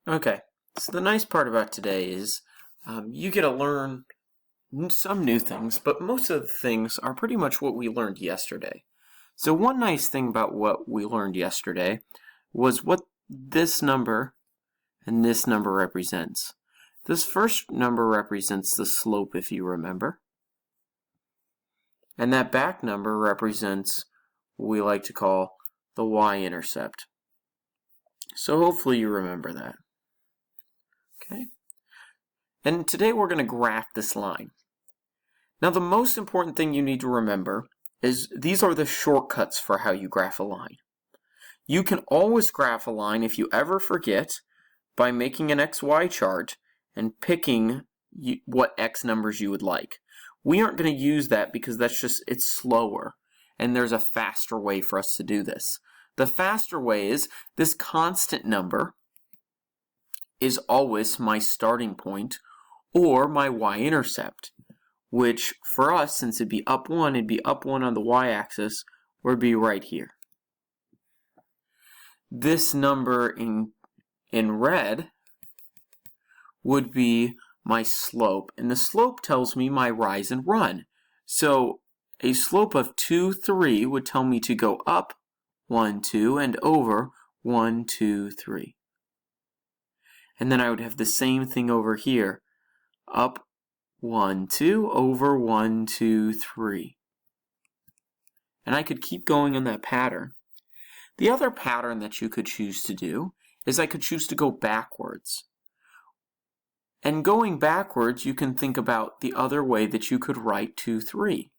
Okay, so the nice part about today is you get to learn some new things, but most of the things are pretty much what we learned yesterday. So one nice thing about what we learned yesterday was what this number and this number represents. This first number represents the slope, if you remember. And that back number represents what we like to call the y-intercept. So hopefully you remember that. Okay. And today we're going to graph this line. Now the most important thing you need to remember is these are the shortcuts for how you graph a line. You can always graph a line if you ever forget by making an XY chart and picking what X numbers you would like. We aren't going to use that because it's slower and there's a faster way for us to do this. The faster way is this constant number is always my starting point or my y-intercept, which for us, since it'd be up 1, it'd be up 1 on the y-axis, or it'd be right here. This number in red would be my slope, and the slope tells me my rise and run. So a slope of 2, 3 would tell me to go up 1, 2, and over 1, 2, 3. And then I would have the same thing over here. Up 1, 2, over 1, 2, 3. And I could keep going in that pattern. The other pattern that you could choose to do is I could choose to go backwards. And going backwards, you can think about the other way that you could write 2, 3.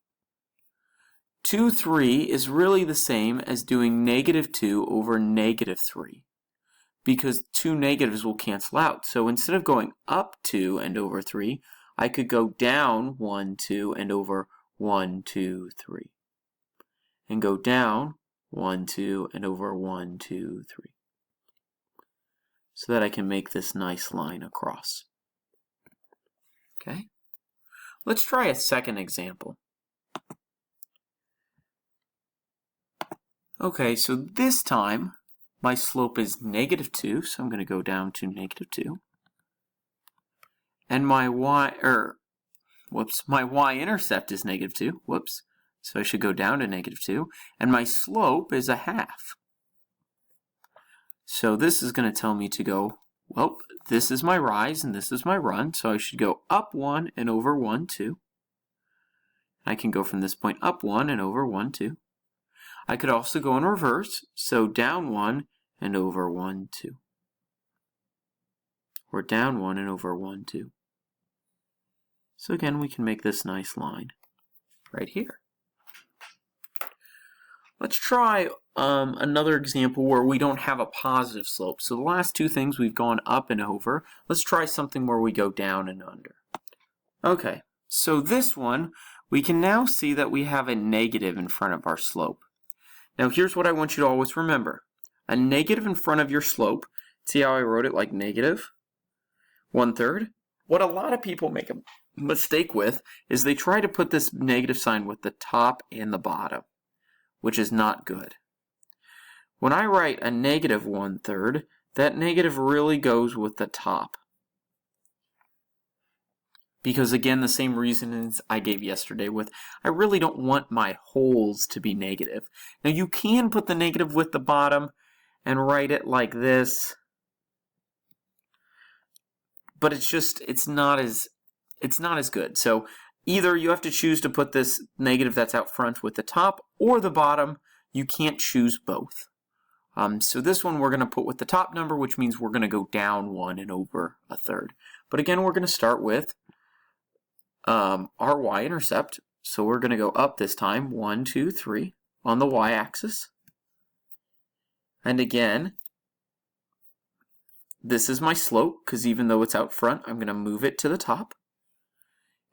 2, 3 is really the same as doing negative 2 over negative 3. Because two negatives will cancel out. So instead of going up 2 and over 3, I could go down 1, 2 and over 1, 2, 3. And go down 1, 2 and over 1, 2, 3. So that I can make this nice line across. Okay? Let's try a second example. Okay, so this time my slope is negative 2, so I'm going to go down to negative 2. And my y-intercept is negative 2. Whoops. So I should go down to negative 2. And my slope is a half. So this is going to tell me to go, well, this is my rise and this is my run. So I should go up 1 and over 1, 2. I can go from this point up 1 and over 1, 2. I could also go in reverse, so down 1 and over 1, 2. Or down 1 and over 1, 2. So again, we can make this nice line right here. Let's try another example where we don't have a positive slope. So the last two things we've gone up and over. Let's try something where we go down and under. Okay, so this one, we can now see that we have a negative in front of our slope. Now here's what I want you to always remember. A negative in front of your slope, see how I wrote it like negative 1/3? What a lot of people make a mistake with is they try to put this negative sign with the top and the bottom, which is not good. When I write a negative 1/3, that negative really goes with the top. Because again, the same reasons I gave yesterday with, I really don't want my wholes to be negative. Now you can put the negative with the bottom and write it like this, but it's not as good. So either you have to choose to put this negative that's out front with the top or the bottom. You can't choose both. So this one we're going to put with the top number, which means we're going to go down 1 and over 1/3. But again, we're going to start with our y-intercept. So we're going to go up this time, 1, 2, 3 on the y-axis. And again, this is my slope, because even though it's out front, I'm going to move it to the top.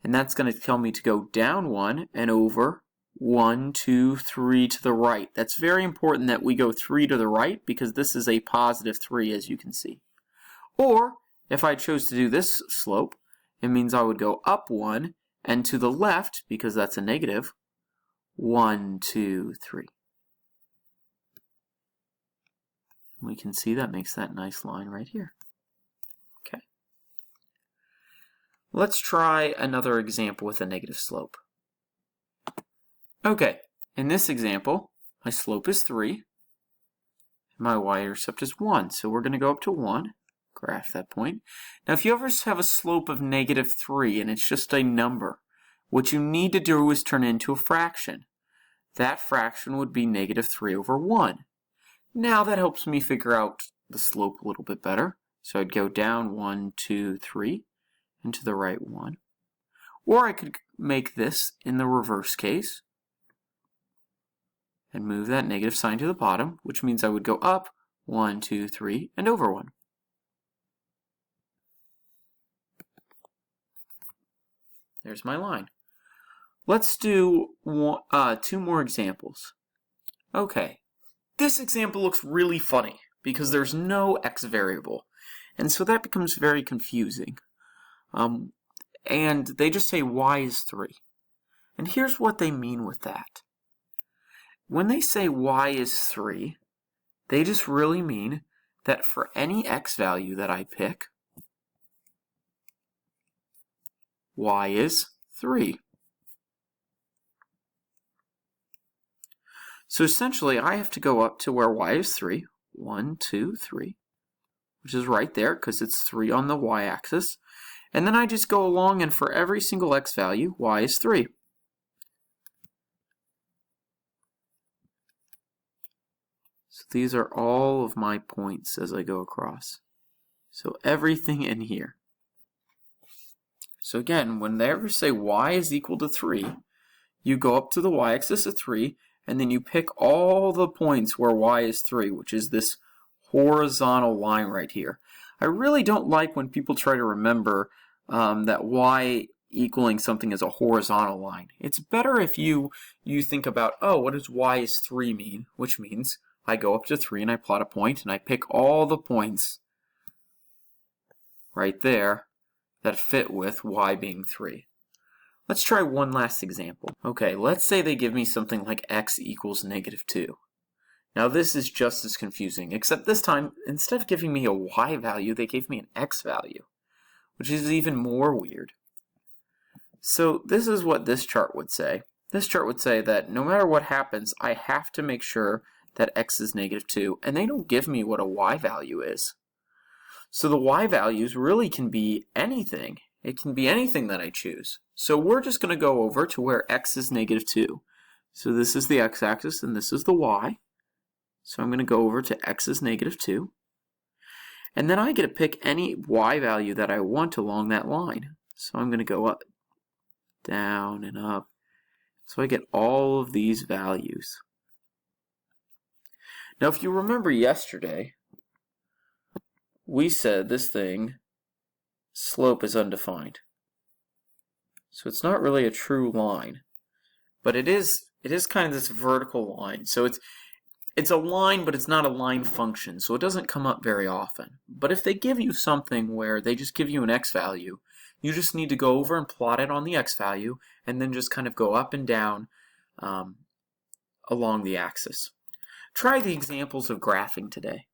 And that's going to tell me to go down 1 and over 1, 2, 3 to the right. That's very important that we go 3 to the right, because this is a positive 3, as you can see. Or, if I chose to do this slope, it means I would go up 1 and to the left, because that's a negative, 1, 2, 3. We can see that makes that nice line right here. Let's try another example with a negative slope. Okay, in this example, my slope is 3, and my y-intercept is 1. So we're going to go up to 1, graph that point. Now if you ever have a slope of negative 3 and it's just a number, what you need to do is turn it into a fraction. That fraction would be negative 3 over 1. Now that helps me figure out the slope a little bit better. So I'd go down 1, 2, 3, and to the right 1. Or I could make this in the reverse case and move that negative sign to the bottom, which means I would go up 1, 2, 3, and over 1. There's my line. Let's do 2 more examples. Okay, this example looks really funny because there's no x variable, and so that becomes very confusing. And they just say y is 3. And here's what they mean with that. When they say y is 3, they just really mean that for any x value that I pick, y is 3. So essentially, I have to go up to where y is 3, 1, 2, 3, which is right there because it's 3 on the y-axis. And then I just go along, and for every single x value, y is 3. So these are all of my points as I go across. So everything in here. So again, when they ever say y is equal to 3, you go up to the y-axis of 3, and then you pick all the points where y is 3, which is this horizontal line right here. I really don't like when people try to remember that y equaling something as a horizontal line. It's better if you think about, oh, what does y is 3 mean? Which means I go up to 3 and I plot a point, and I pick all the points right there that fit with y being 3. Let's try one last example. Okay, let's say they give me something like x equals negative 2. Now this is just as confusing, except this time, instead of giving me a y value, they gave me an x value, which is even more weird. So this is what this chart would say. This chart would say that no matter what happens, I have to make sure that x is negative 2, and they don't give me what a y value is. So the y values really can be anything. It can be anything that I choose. So we're just going to go over to where x is negative 2. So this is the x-axis and this is the y. So I'm going to go over to x is negative 2. And then I get to pick any y value that I want along that line. So I'm going to go up, down, and up. So I get all of these values. Now if you remember yesterday, we said this thing, slope is undefined. So it's not really a true line, but it is kind of this vertical line. So it's a line, but it's not a line function, so it doesn't come up very often. But if they give you something where they just give you an x value, you just need to go over and plot it on the x value, and then just kind of go up and down along the axis. Try the examples of graphing today.